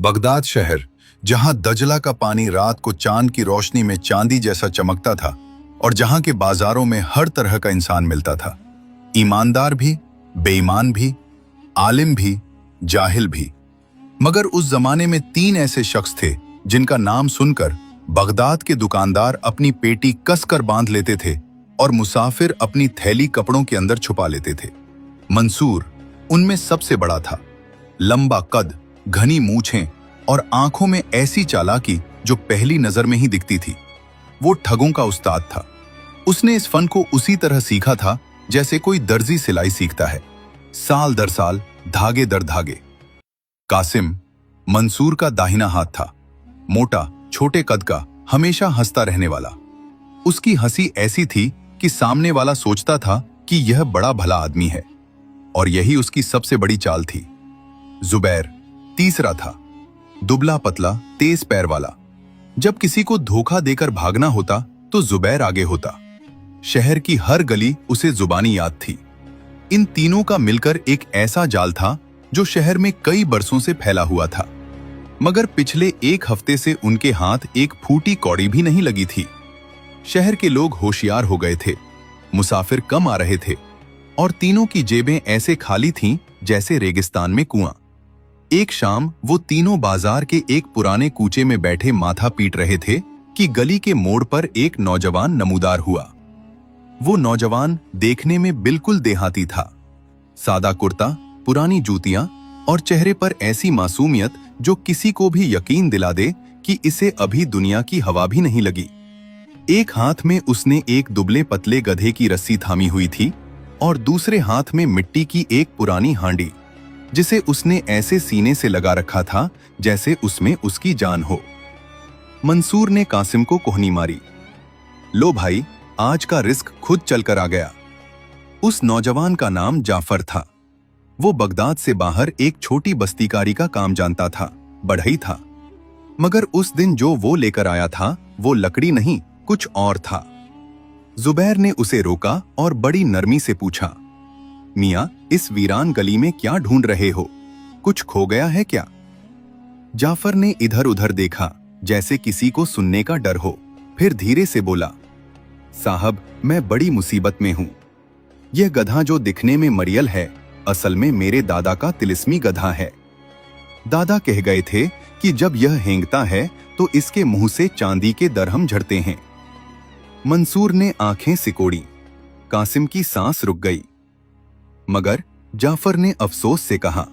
Baghdad शहर, जहां दजला का पानी रात को चांद की रोशनी में चांदी जैसा चमकता था और जहां के बाजारों में हर तरह का इंसान मिलता था, ईमानदार भी, बेईमान भी, आलिम भी, जाहिल भी। मगर उस जमाने में 3 ऐसे शख्स थे जिनका नाम सुनकर बगदाद के दुकानदार अपनी पेटी कसकर बांध लेते थे और मुसाफिर अपनी थैली कपड़ों के अंदर छुपा लेते थे। मंसूर उनमें सबसे बड़ा था। लंबा कद, घनी मूछें और आंखों में ऐसी चालाकी जो पहली नजर में ही दिखती थी। वो ठगों का उस्ताद था। उसने इस फन को उसी तरह सीखा था जैसे कोई दर्जी सिलाई सीखता है, साल दर साल, धागे दर धागे। कासिम मंसूर का दाहिना हाथ था, मोटा, छोटे कद का, हमेशा हंसता रहने वाला। उसकी हंसी ऐसी थी कि सामने वाला सोचता था कि यह बड़ा भला आदमी है, और यही उसकी सबसे बड़ी चाल थी। जुबैर तीसरा था, दुबला पतला, तेज पैर वाला। जब किसी को धोखा देकर भागना होता तो जुबैर आगे होता। शहर की हर गली उसे जुबानी याद थी। इन तीनों का मिलकर एक ऐसा जाल था जो शहर में कई बरसों से फैला हुआ था, मगर पिछले 1 हफ्ते से उनके हाथ एक फूटी कौड़ी भी नहीं लगी थी। शहर के लोग होशियार हो गए थे, मुसाफिर कम आ रहे थे और तीनों की जेबें ऐसे खाली थीं जैसे रेगिस्तान में कुआं। एक शाम वो तीनों बाजार के एक पुराने कूचे में बैठे माथा पीट रहे थे कि गली के मोड़ पर एक नौजवान नमूदार हुआ। वो नौजवान देखने में बिल्कुल देहाती था। सादा कुर्ता, पुरानी जूतियां और चेहरे पर ऐसी मासूमियत जो किसी को भी यकीन दिला दे कि इसे अभी दुनिया की हवा भी नहीं लगी। एक हाथ में उसने एक दुबले पतले गधे की रस्सी थामी हुई थी और दूसरे हाथ में मिट्टी की एक पुरानी हांडी, जिसे उसने ऐसे सीने से लगा रखा था जैसे उसमें उसकी जान हो। मंसूर ने कासिम को कोहनी मारी, लो भाई, आज का रिस्क खुद चलकर आ गया। उस नौजवान का नाम जाफर था। वो बगदाद से बाहर एक छोटी बस्तीकारी का काम जानता था, बढ़ई था। मगर उस दिन जो वो लेकर आया था वो लकड़ी नहीं, कुछ और था। जुबैर ने उसे रोका और बड़ी नरमी से पूछा, मियां, इस वीरान गली में क्या ढूंढ रहे हो? कुछ खो गया है क्या? जाफर ने इधर उधर देखा जैसे किसी को सुनने का डर हो, फिर धीरे से बोला, साहब, मैं बड़ी मुसीबत में हूं। यह गधा जो दिखने में मरियल है, असल में मेरे दादा का तिलिस्मी गधा है। दादा कह गए थे कि जब यह हेंगता है तो इसके मुंह से चांदी के दरहम झड़ते हैं। मंसूर ने आंखें सिकोड़ी। कासिम की सांस रुक गई। मगर जाफर ने अफसोस से कहा,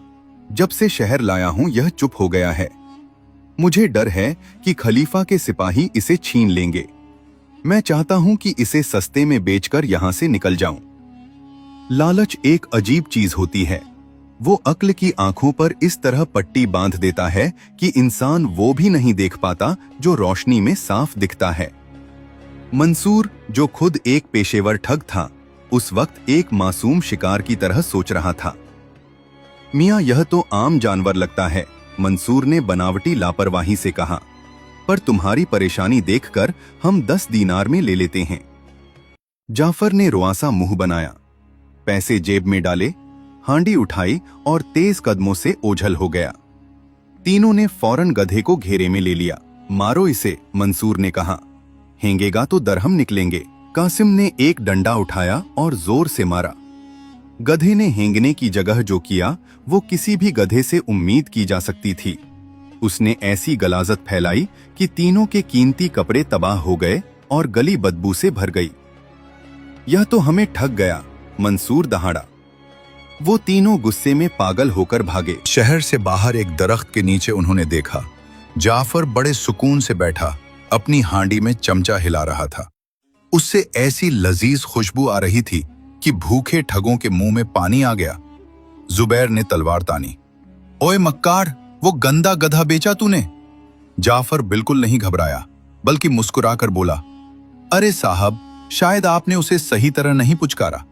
जब से शहर लाया हूं यह चुप हो गया है। मुझे डर है कि खलीफा के सिपाही इसे छीन लेंगे। मैं चाहता हूं कि इसे सस्ते में बेचकर यहां से निकल जाऊं। लालच एक अजीब चीज होती है। वो अक्ल की आंखों पर इस तरह पट्टी बांध देता है कि इंसान वो भी नहीं देख पाता जो रोशनी में साफ दिखता है। मंसूर, जो खुद एक पेशेवर ठग था, उस वक्त एक मासूम शिकार की तरह सोच रहा था। मियां, यह तो आम जानवर लगता है, मंसूर ने बनावटी लापरवाही से कहा, पर तुम्हारी परेशानी देखकर हम 10 दीनार में ले लेते हैं। जाफर ने रुआसा मुंह बनाया, पैसे जेब में डाले, हांडी उठाई और तेज कदमों से ओझल हो गया। तीनों ने फौरन गधे को घेरे में ले लिया। मारो इसे, मंसूर ने कहा, हेंगेगा तो दरहम निकलेंगे। कासिम ने एक डंडा उठाया और जोर से मारा। गधे ने हेंगने की जगह जो किया वो किसी भी गधे से उम्मीद की जा सकती थी। उसने ऐसी गलाजत फैलाई कि तीनों के कीमती कपड़े तबाह हो गए और गली बदबू से भर गई। यह तो हमें ठग गया, मंसूर दहाड़ा। वो तीनों गुस्से में पागल होकर भागे। शहर से बाहर एक दरख्त के नीचे उन्होंने देखा, जाफर बड़े सुकून से बैठा अपनी हांडी में चमचा हिला रहा था। उससे ऐसी लजीज खुशबू आ रही थी कि भूखे ठगों के मुंह में पानी आ गया। जुबैर ने तलवार तानी, ओए मक्कार, वो गंदा गधा बेचा तूने? जाफर बिल्कुल नहीं घबराया, बल्कि मुस्कुराकर बोला, अरे साहब, शायद आपने उसे सही तरह नहीं पुचकारा।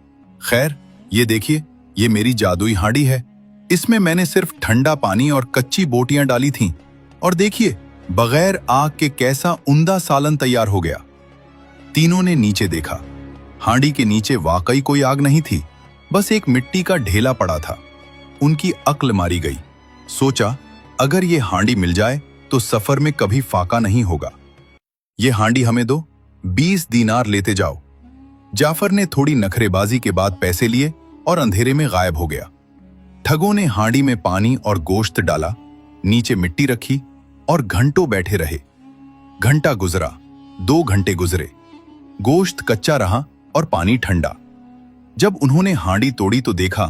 खैर, ये देखिए, ये मेरी जादुई हांडी है। इसमें मैंने सिर्फ ठंडा पानी और कच्ची बोटियां डाली थीं, और देखिए, बगैर आग के कैसा उम्दा सालन तैयार हो गया। तीनों ने नीचे देखा। हांडी के नीचे वाकई कोई आग नहीं थी, बस एक मिट्टी का ढेला पड़ा था। उनकी अक्ल मारी गई। सोचा, अगर ये हांडी मिल जाए तो सफर में कभी फाका नहीं होगा। ये हांडी हमें दो, 20 दीनार लेते जाओ। जाफर ने थोड़ी नखरेबाजी के बाद पैसे लिए और अंधेरे में गायब हो गया। ठगों ने हांडी में पानी और गोश्त डाला, नीचे मिट्टी रखी और घंटों बैठे रहे। घंटा गुजरा, 2 घंटे गुजरे, गोश्त कच्चा रहा और पानी ठंडा। जब उन्होंने हांडी तोड़ी तो देखा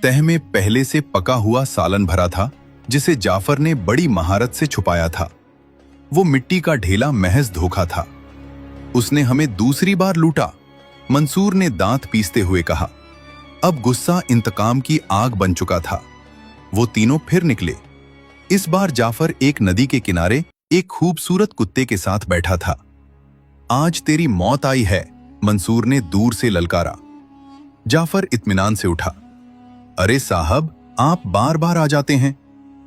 तह में पहले से पका हुआ सालन भरा था, जिसे जाफर ने बड़ी महारत से छुपाया था। वो मिट्टी का ढेला महज धोखा था। उसने हमें दूसरी बार लूटा, मंसूर ने दांत पीसते हुए कहा। अब गुस्सा इंतकाम की आग बन चुका था। वो तीनों फिर निकले। इस बार जाफर एक नदी के किनारे एक खूबसूरत कुत्ते के साथ बैठा था। आज तेरी मौत आई है, मंसूर ने दूर से ललकारा। जाफर इत्मीनान से उठा। अरे साहब, आप बार बार आ जाते हैं।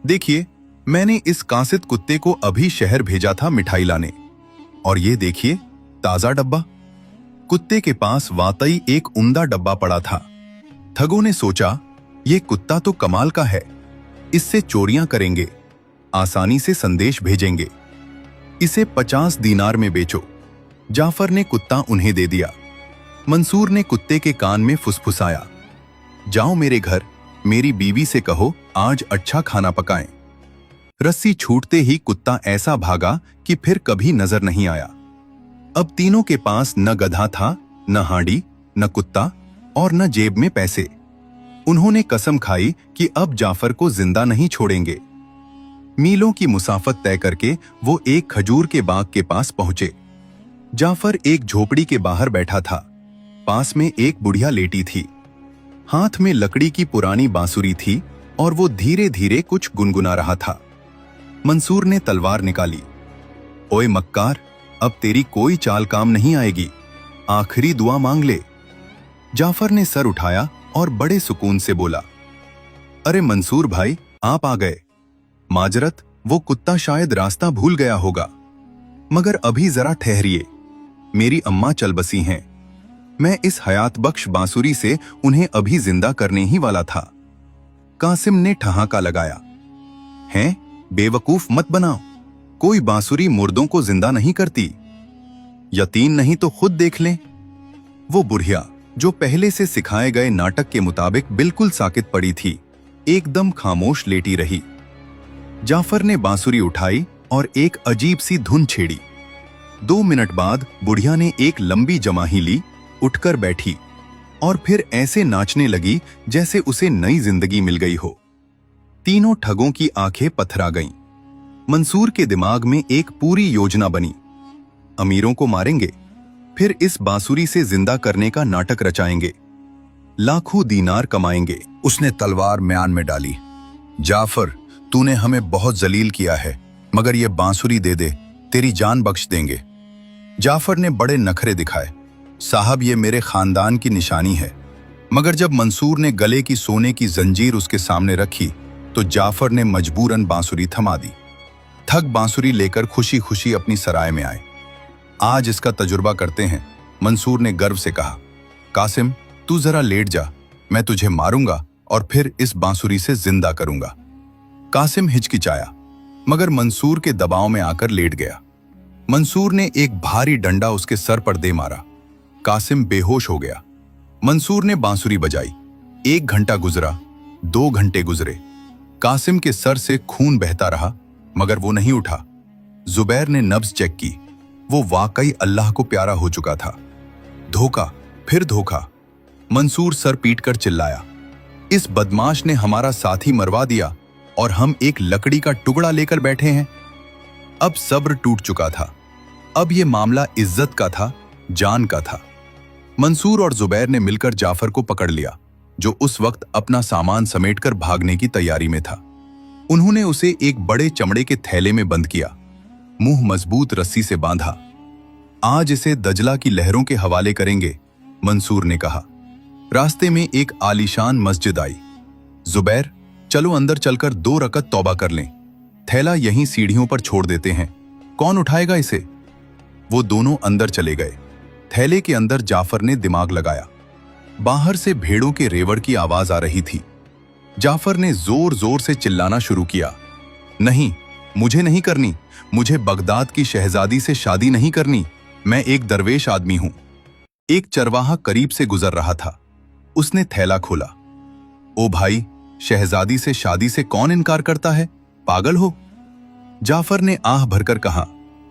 देखिए, मैंने इस कासिद कुत्ते को अभी शहर भेजा था मिठाई लाने, और ये देखिए ताजा डब्बा। कुत्ते के पास वाकई एक उम्दा डब्बा पड़ा था। ठगों ने सोचा, ये कुत्ता तो कमाल का है, इससे चोरियां करेंगे, आसानी से संदेश भेजेंगे। इसे 50 दीनार में बेचो। जाफर ने कुत्ता उन्हें दे दिया। मंसूर ने कुत्ते के कान में फुसफुसाया, जाओ मेरे घर, मेरी बीवी से कहो आज अच्छा खाना पकाएं। रस्सी छूटते ही कुत्ता ऐसा भागा कि फिर कभी नजर नहीं आया। अब तीनों के पास न गधा था, न हांडी, न कुत्ता और न जेब में पैसे। उन्होंने कसम खाई कि अब जाफर को जिंदा नहीं छोड़ेंगे। मीलों की मुसाफत तय करके वो एक खजूर के बाग के पास पहुंचे। जाफर एक झोपड़ी के बाहर बैठा था। पास में एक बुढ़िया लेटी थी। हाथ में लकड़ी की पुरानी बांसुरी थी और वो धीरे धीरे कुछ गुनगुना रहा था। मंसूर ने तलवार निकाली। ओए मक्कार, अब तेरी कोई चाल काम नहीं आएगी, आखिरी दुआ मांग ले। जाफर ने सर उठाया और बड़े सुकून से बोला, अरे मंसूर भाई, आप आ गए। माजरत, वो कुत्ता शायद रास्ता भूल गया होगा, मगर अभी जरा ठहरिए, मेरी अम्मा चल बसी हैं। मैं इस हयात बख्श बांसुरी से उन्हें अभी जिंदा करने ही वाला था। कासिम ने ठहाका लगाया, हैं, बेवकूफ मत बनाओ, कोई बांसुरी मुर्दों को जिंदा नहीं करती। यकीन नहीं तो खुद देख लें। वो बुढ़िया, जो पहले से सिखाए गए नाटक के मुताबिक बिल्कुल साकित पड़ी थी, एकदम खामोश लेटी रही। जाफर ने बांसुरी उठाई और एक अजीब सी धुन छेड़ी। 2 मिनट बाद बुढ़िया ने एक लंबी जमाही ली, उठकर बैठी और फिर ऐसे नाचने लगी जैसे उसे नई जिंदगी मिल गई हो। तीनों ठगों की आंखें पथरा गईं। मंसूर के दिमाग में एक पूरी योजना बनी। अमीरों को मारेंगे, फिर इस बांसुरी से जिंदा करने का नाटक रचाएंगे, लाखों दीनार कमाएंगे। उसने तलवार म्यान में डाली। जाफर, तूने हमें बहुत जलील किया है, मगर ये बांसुरी दे दे, तेरी जान बख्श देंगे। जाफर ने बड़े नखरे दिखाए। साहब, ये मेरे खानदान की निशानी है। मगर जब मंसूर ने गले की सोने की जंजीर उसके सामने रखी तो जाफर ने मजबूरन बांसुरी थमा दी। ठग बांसुरी लेकर खुशी खुशी अपनी सराय में आए। आज इसका तजुर्बा करते हैं, मंसूर ने गर्व से कहा। कासिम, तू जरा लेट जा, मैं तुझे मारूंगा और फिर इस बांसुरी से जिंदा करूंगा। कासिम हिचकिचाया, मगर मंसूर के दबाव में आकर लेट गया। मंसूर ने एक भारी डंडा उसके सर पर दे मारा। कासिम बेहोश हो गया। मंसूर ने बांसुरी बजाई। 1 घंटा गुजरा, 2 घंटे गुजरे। कासिम के सर से खून बहता रहा, मगर वो नहीं उठा। जुबैर ने नब्ज चेक की। वो वाकई अल्लाह को प्यारा हो चुका था। धोखा, फिर धोखा। मंसूर सर पीटकर चिल्लाया, इस बदमाश ने हमारा साथी मरवा दिया और हम एक लकड़ी का टुकड़ा लेकर बैठे हैं। अब सब्र टूट चुका था। अब यह मामला इज्जत का था, जान का था। मंसूर और जुबैर ने मिलकर जाफर को पकड़ लिया, जो उस वक्त अपना सामान समेटकर भागने की तैयारी में था। उन्होंने उसे एक बड़े चमड़े के थैले में बंद किया, मुंह मजबूत रस्सी से बांधा। आज इसे दजला की लहरों के हवाले करेंगे, मंसूर ने कहा। रास्ते में एक आलीशान मस्जिद आई। जुबैर, चलो अंदर चलकर 2 रकत तौबा कर लें। थैला यहीं सीढ़ियों पर छोड़ देते हैं, कौन उठाएगा इसे? वो दोनों अंदर चले गए। थैले के अंदर जाफर ने दिमाग लगाया। बाहर से भेड़ों के रेवड़ की आवाज आ रही थी। जाफर ने जोर जोर से चिल्लाना शुरू किया, नहीं, मुझे नहीं करनी। मुझे बगदाद की शहजादी से शादी नहीं करनी। मैं एक दरवेश आदमी हूं। एक चरवाहा करीब से गुजर रहा था। उसने थैला खोला। ओ भाई, शहजादी से शादी से कौन इनकार करता है? पागल हो? जाफर ने आह भरकर कहा,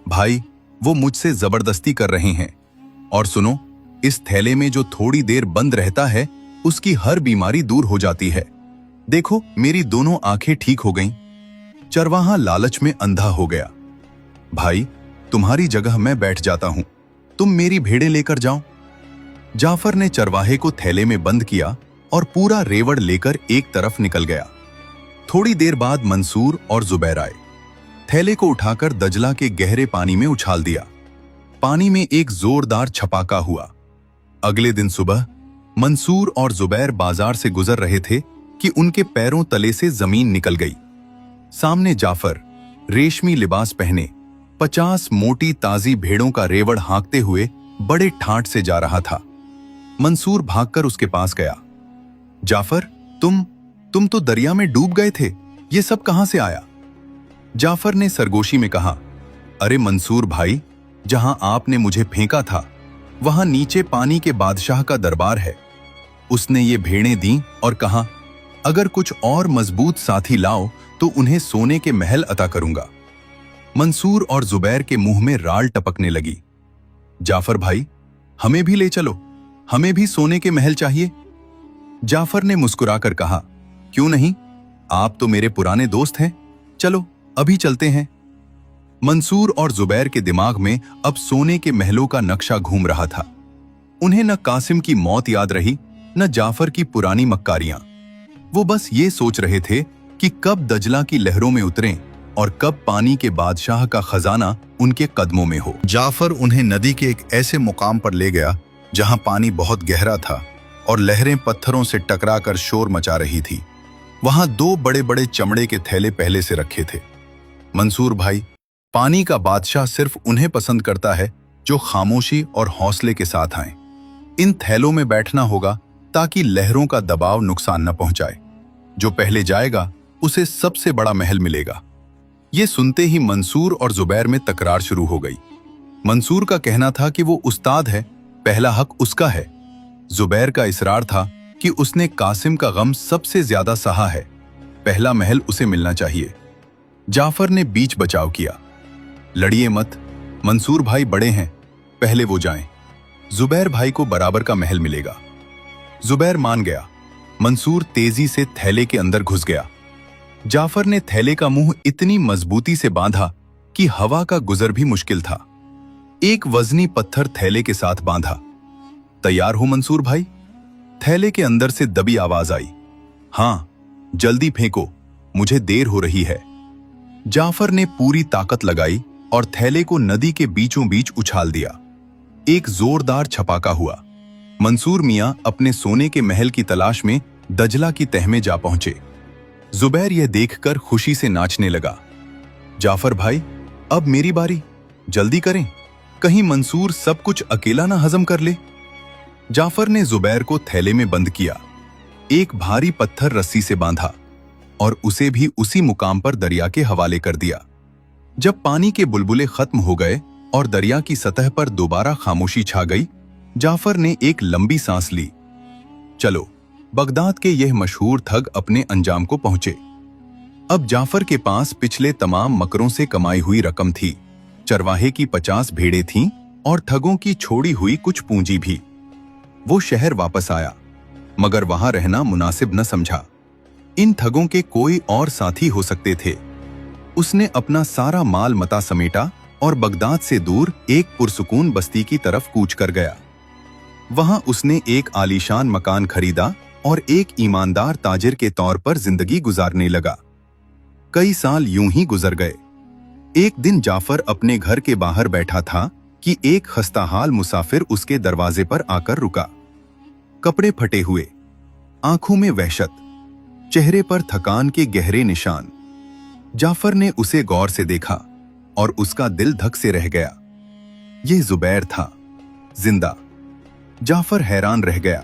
भाई, वो मुझसे जबरदस्ती कर रहे हैं। और सुनो, इस थैले में जो थोड़ी देर बंद रहता है उसकी हर बीमारी दूर हो जाती है। देखो, मेरी दोनों आंखें ठीक हो गईं। चरवाहा लालच में अंधा हो गया। भाई, तुम्हारी जगह मैं बैठ जाता हूं, तुम मेरी भेड़ें लेकर जाओ। जाफर ने चरवाहे को थैले में बंद किया और पूरा रेवड़ लेकर एक तरफ निकल गया। थोड़ी देर बाद मंसूर और जुबैर आए। थैले को उठाकर दजला के गहरे पानी में उछाल दिया। पानी में एक जोरदार छपाका हुआ। अगले दिन सुबह मंसूर और जुबैर बाजार से गुजर रहे थे कि उनके पैरों तले से जमीन निकल गई। सामने जाफर रेशमी लिबास पहने 50 मोटी ताजी भेड़ों का रेवड़ हाँकते हुए बड़े ठाठ से जा रहा था। मंसूर भागकर उसके पास गया। जाफर, तुम तो दरिया में डूब गए थे, ये सब कहां से आया? जाफर ने सरगोशी में कहा, अरे मंसूर भाई, जहां आपने मुझे फेंका था वहां नीचे पानी के बादशाह का दरबार है। उसने ये भेड़ें दी और कहा, अगर कुछ और मजबूत साथी लाओ तो उन्हें सोने के महल अता करूंगा। मंसूर और जुबैर के मुंह में राल टपकने लगी। जाफर भाई, हमें भी ले चलो, हमें भी सोने के महल चाहिए। जाफर ने मुस्कुराकर कहा, क्यों नहीं, आप तो मेरे पुराने दोस्त हैं, चलो अभी चलते हैं। मंसूर और जुबैर के दिमाग में अब सोने के महलों का नक्शा घूम रहा था। उन्हें न कासिम की मौत याद रही, न जाफर की पुरानी मक्कारियां। वो बस ये सोच रहे थे कि कब दजला की लहरों में उतरें और कब पानी के बादशाह का खजाना उनके कदमों में हो। जाफर उन्हें नदी के एक ऐसे मुकाम पर ले गया जहां पानी बहुत गहरा था और लहरें पत्थरों से टकराकर शोर मचा रही थी। वहां 2 बड़े बड़े चमड़े के थैले पहले से रखे थे। मंसूर भाई, पानी का बादशाह सिर्फ उन्हें पसंद करता है जो खामोशी और हौसले के साथ आए। इन थैलों में बैठना होगा ताकि लहरों का दबाव नुकसान न पहुंचाए। जो पहले जाएगा उसे सबसे बड़ा महल मिलेगा। ये सुनते ही मंसूर और जुबैर में तकरार शुरू हो गई। मंसूर का कहना था कि वो उस्ताद है, पहला हक उसका है। जुबैर का इसरार था कि उसने कासिम का गम सबसे ज्यादा सहा है, पहला महल उसे मिलना चाहिए। जाफर ने बीच बचाव किया, लड़िए मत, मंसूर भाई बड़े हैं, पहले वो जाएं। जुबैर भाई को बराबर का महल मिलेगा। जुबैर मान गया। मंसूर तेजी से थैले के अंदर घुस गया। जाफर ने थैले का मुंह इतनी मजबूती से बांधा कि हवा का गुजर भी मुश्किल था। एक वजनी पत्थर थैले के साथ बांधा। तैयार हो मंसूर भाई? थैले के अंदर से दबी आवाज आई। हां, जल्दी फेंको, मुझे देर हो रही है। जाफर ने पूरी ताकत लगाई और थैले को नदी के बीचों बीच उछाल दिया। एक जोरदार छपाका हुआ। मंसूर मियां अपने सोने के महल की तलाश में दजला की तह में जा पहुंचे। जुबैर यह देखकर खुशी से नाचने लगा। जाफर भाई, अब मेरी बारी, जल्दी करें, कहीं मंसूर सब कुछ अकेला ना हजम कर ले। जाफर ने जुबैर को थैले में बंद किया, एक भारी पत्थर रस्सी से बांधा और उसे भी उसी मुकाम पर दरिया के हवाले कर दिया। जब पानी के बुलबुले खत्म हो गए और दरिया की सतह पर दोबारा खामोशी छा गई, जाफर ने एक लंबी सांस ली। चलो, बगदाद के यह मशहूर ठग अपने अंजाम को पहुंचे। अब जाफर के पास पिछले तमाम मकरों से कमाई हुई रकम थी। चरवाहे की 50 भेड़ें थीं और ठगों की छोड़ी हुई कुछ पूंजी भी। वो शहर वापस आया, मगर वहां रहना मुनासिब न समझा। इन ठगों के कोई और साथी हो सकते थे। उसने अपना सारा माल मता समेटा और बगदाद से दूर एक पुरसुकून बस्ती की तरफ कूच कर गया। वहां उसने एक आलीशान मकान खरीदा और एक ईमानदार ताजिर के तौर पर जिंदगी गुजारने लगा। कई साल यूं ही गुजर गए। एक दिन जाफर अपने घर के बाहर बैठा था कि एक खस्ताहाल मुसाफिर उसके दरवाजे पर आकर रुका। कपड़े फटे हुए, आंखों में वहशत, चेहरे पर थकान के गहरे निशान। जाफर ने उसे गौर से देखा और उसका दिल धक से रह गया। यह जुबैर था, जिंदा। जाफर हैरान रह गया।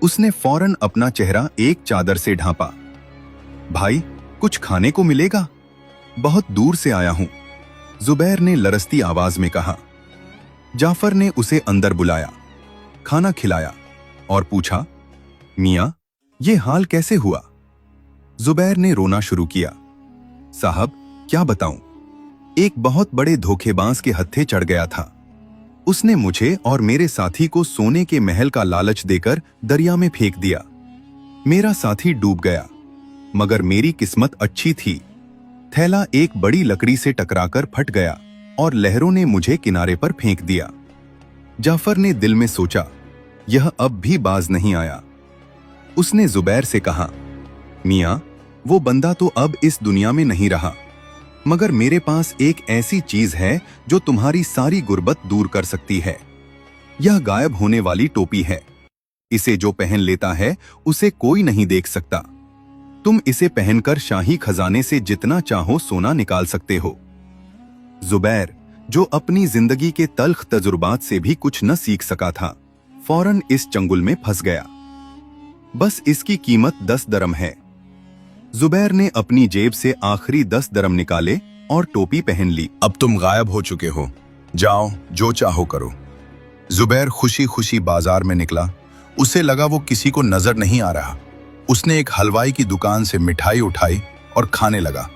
उसने फौरन अपना चेहरा एक चादर से ढांपा। भाई, कुछ खाने को मिलेगा? बहुत दूर से आया हूं, जुबैर ने लरसती आवाज में कहा। जाफर ने उसे अंदर बुलाया, खाना खिलाया और पूछा, मियां, ये हाल कैसे हुआ? जुबैर ने रोना शुरू किया। साहब, क्या बताऊं, एक बहुत बड़े धोखेबाज के हत्थे चढ़ गया था। उसने मुझे और मेरे साथी को सोने के महल का लालच देकर दरिया में फेंक दिया। मेरा साथी डूब गया, मगर मेरी किस्मत अच्छी थी। थैला एक बड़ी लकड़ी से टकराकर फट गया और लहरों ने मुझे किनारे पर फेंक दिया। जाफर ने दिल में सोचा, यह अब भी बाज नहीं आया। उसने जुबैर से कहा, मियां, वो बंदा तो अब इस दुनिया में नहीं रहा, मगर मेरे पास एक ऐसी चीज है जो तुम्हारी सारी गुर्बत दूर कर सकती है। यह गायब होने वाली टोपी है। इसे जो पहन लेता है उसे कोई नहीं देख सकता। तुम इसे पहनकर शाही खजाने से जितना चाहो सोना निकाल सकते हो। जुबैर, जो अपनी जिंदगी के तल्ख तजुर्बात से भी कुछ न सीख सका था, फौरन इस चंगुल में फंस गया। बस इसकी कीमत 10 दरम है। जुबैर ने अपनी जेब से आखिरी 10 दरम निकाले और टोपी पहन ली। अब तुम गायब हो चुके हो, जाओ जो चाहो करो। जुबैर खुशी खुशी बाजार में निकला। उसे लगा वो किसी को नजर नहीं आ रहा। उसने एक हलवाई की दुकान से मिठाई उठाई और खाने लगा।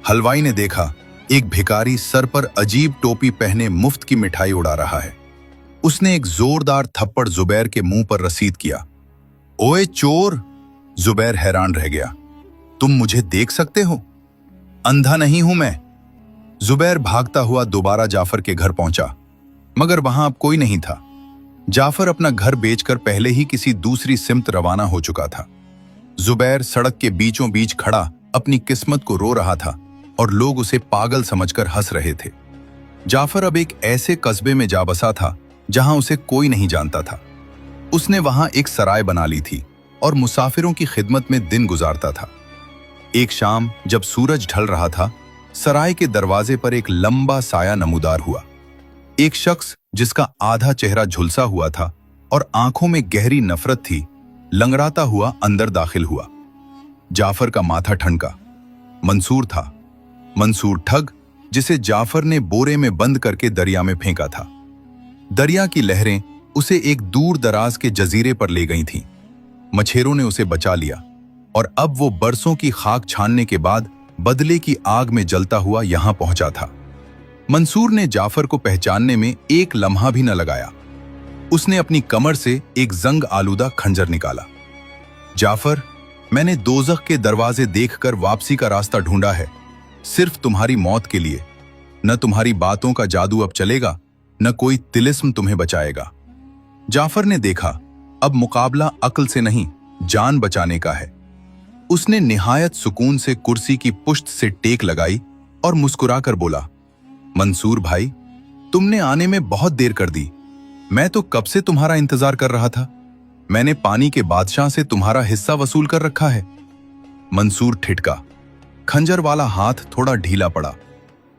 हलवाई ने देखा एक भिखारी सर पर अजीब टोपी पहने मुफ्त की मिठाई उड़ा रहा है। उसने एक जोरदार थप्पड़ जुबैर के मुंह पर रसीद किया। ओए चोर! जुबैर हैरान रह गया। तुम मुझे देख सकते हो? अंधा नहीं हूं मैं। जुबैर भागता हुआ दोबारा जाफर के घर पहुंचा, मगर वहां अब कोई नहीं था। जाफर अपना घर बेचकर पहले ही किसी दूसरी सिमत रवाना हो चुका था। जुबैर सड़क के बीचों बीच खड़ा अपनी किस्मत को रो रहा था और लोग उसे पागल समझकर हंस रहे थे। जाफर अब एक ऐसे कस्बे में जा बसा था जहां उसे कोई नहीं जानता था। उसने वहां एक सराय बना ली थी और मुसाफिरों की खिदमत में दिन गुजारता था। एक शाम जब सूरज ढल रहा था, सराय के दरवाजे पर एक लंबा साया नमूदार हुआ। एक शख्स जिसका आधा चेहरा झुलसा हुआ था और आंखों में गहरी नफरत थी, लंगड़ाता हुआ अंदर दाखिल हुआ। जाफर का माथा ठनका। मंसूर था। मंसूर ठग, जिसे जाफर ने बोरे में बंद करके दरिया में फेंका था। दरिया की लहरें उसे एक दूर दराज के जजीरे पर ले गई थीं। मछेरों ने उसे बचा लिया और अब वो बरसों की खाक छानने के बाद बदले की आग में जलता हुआ यहां पहुंचा था। मंसूर ने जाफर को पहचानने में एक लम्हा भी न लगाया। उसने अपनी कमर से एक जंग आलूदा खंजर निकाला। जाफर, मैंने दोज़ख के दरवाजे देखकर वापसी का रास्ता ढूंढा है, सिर्फ तुम्हारी मौत के लिए। न तुम्हारी बातों का जादू अब चलेगा, न कोई तिलिस्म तुम्हें बचाएगा। जाफर ने देखा अब मुकाबला अक्ल से नहीं, जान बचाने का है। उसने निहायत सुकून से कुर्सी की पुश्त से टेक लगाई और मुस्कुराकर बोला, मंसूर भाई, तुमने आने में बहुत देर कर दी। मैं तो कब से तुम्हारा इंतजार कर रहा था। मैंने पानी के बादशाह से तुम्हारा हिस्सा वसूल कर रखा है। मंसूर ठिठका। खंजर वाला हाथ थोड़ा ढीला पड़ा,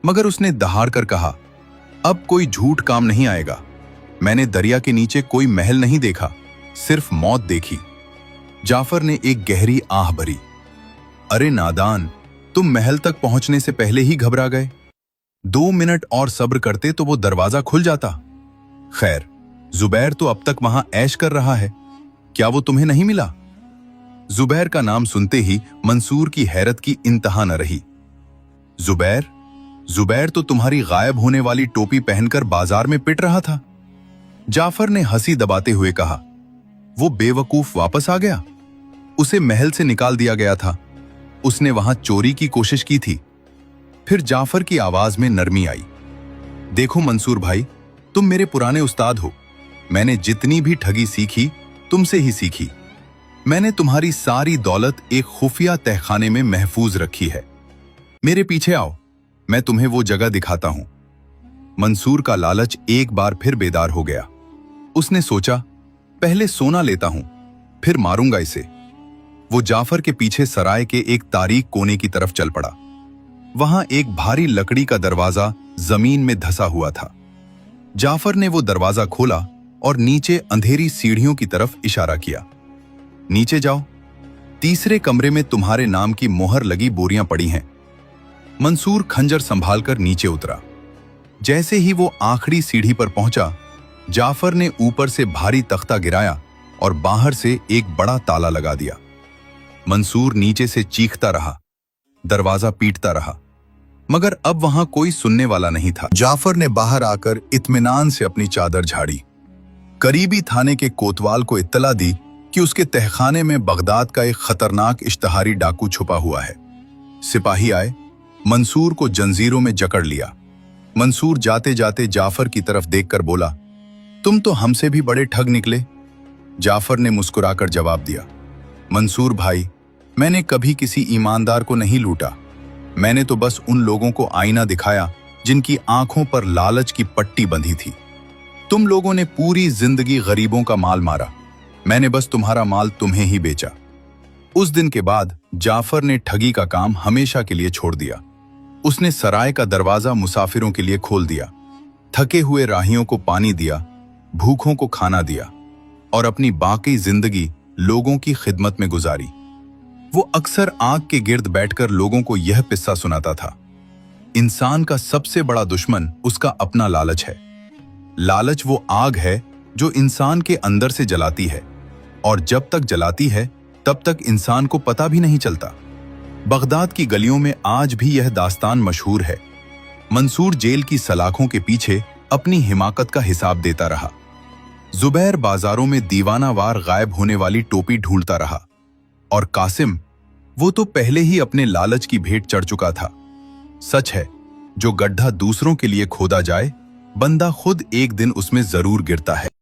मगर उसने दहाड़ कर कहा, अब कोई झूठ काम नहीं आएगा। मैंने दरिया के नीचे कोई महल नहीं देखा, सिर्फ मौत देखी। जाफर ने एक गहरी आह भरी। अरे नादान, तुम महल तक पहुंचने से पहले ही घबरा गए। 2 मिनट और सब्र करते तो वो दरवाजा खुल जाता। खैर, जुबैर तो अब तक वहां ऐश कर रहा है, क्या वो तुम्हें नहीं मिला? जुबैर का नाम सुनते ही मंसूर की हैरत की इंतहा न रही। जुबैर? जुबैर तो तुम्हारी गायब होने वाली टोपी पहनकर बाजार में पिट रहा था। जाफर ने हंसी दबाते हुए कहा, वो बेवकूफ वापस आ गया। उसे महल से निकाल दिया गया था। उसने वहां चोरी की कोशिश की थी। फिर जाफर की आवाज में नरमी आई। देखो मंसूर भाई, तुम मेरे पुराने उस्ताद हो। मैंने जितनी भी ठगी सीखी तुमसे ही सीखी। मैंने तुम्हारी सारी दौलत एक खुफिया तहखाने में महफूज रखी है। मेरे पीछे आओ, मैं तुम्हें वो जगह दिखाता हूं। मंसूर का लालच एक बार फिर बेदार हो गया। उसने सोचा, पहले सोना लेता हूं, फिर मारूंगा इसे। वो जाफर के पीछे सराय के एक तारीक कोने की तरफ चल पड़ा। वहां एक भारी लकड़ी का दरवाजा जमीन में धंसा हुआ था। जाफर ने वो दरवाजा खोला और नीचे अंधेरी सीढ़ियों की तरफ इशारा किया। नीचे जाओ, तीसरे कमरे में तुम्हारे नाम की मोहर लगी बोरियां पड़ी हैं। मंसूर खंजर संभालकर नीचे उतरा। जैसे ही वो आखिरी सीढ़ी पर पहुंचा, जाफर ने ऊपर से भारी तख्ता गिराया और बाहर से एक बड़ा ताला लगा दिया। मंसूर नीचे से चीखता रहा, दरवाजा पीटता रहा, मगर अब वहां कोई सुनने वाला नहीं था। जाफर ने बाहर आकर इत्मीनान से अपनी चादर झाड़ी। करीबी थाने के कोतवाल को इत्तला दी कि उसके तहखाने में बगदाद का एक खतरनाक इश्तहारी डाकू छुपा हुआ है। सिपाही आए, मंसूर को जंजीरों में जकड़ लिया। मंसूर जाते जाते जाफर की तरफ देखकर बोला, तुम तो हमसे भी बड़े ठग निकले। जाफर ने मुस्कुराकर जवाब दिया, मंसूर भाई, मैंने कभी किसी ईमानदार को नहीं लूटा। मैंने तो बस उन लोगों को आईना दिखाया जिनकी आंखों पर लालच की पट्टी बंधी थी। तुम लोगों ने पूरी जिंदगी गरीबों का माल मारा, मैंने बस तुम्हारा माल तुम्हें ही बेचा। उस दिन के बाद जाफर ने ठगी का काम हमेशा के लिए छोड़ दिया। उसने सराय का दरवाजा मुसाफिरों के लिए खोल दिया, थके हुए राहियों को पानी दिया, भूखों को खाना दिया और अपनी बाकी जिंदगी लोगों की खिदमत में गुजारी। वो अक्सर आग के गिर्द बैठकर लोगों को यह किस्सा सुनाता था, इंसान का सबसे बड़ा दुश्मन उसका अपना लालच है। लालच वो आग है जो इंसान के अंदर से जलाती है और जब तक जलाती है तब तक इंसान को पता भी नहीं चलता। बगदाद की गलियों में आज भी यह दास्तान मशहूर है। मंसूर जेल की सलाखों के पीछे अपनी हिमाकत का हिसाब देता रहा। जुबैर बाजारों में दीवानावार गायब होने वाली टोपी ढूंढता रहा और कासिम, वो तो पहले ही अपने लालच की भेंट चढ़ चुका था। सच है, जो गड्ढा दूसरों के लिए खोदा जाए, बंदा खुद एक दिन उसमें जरूर गिरता है।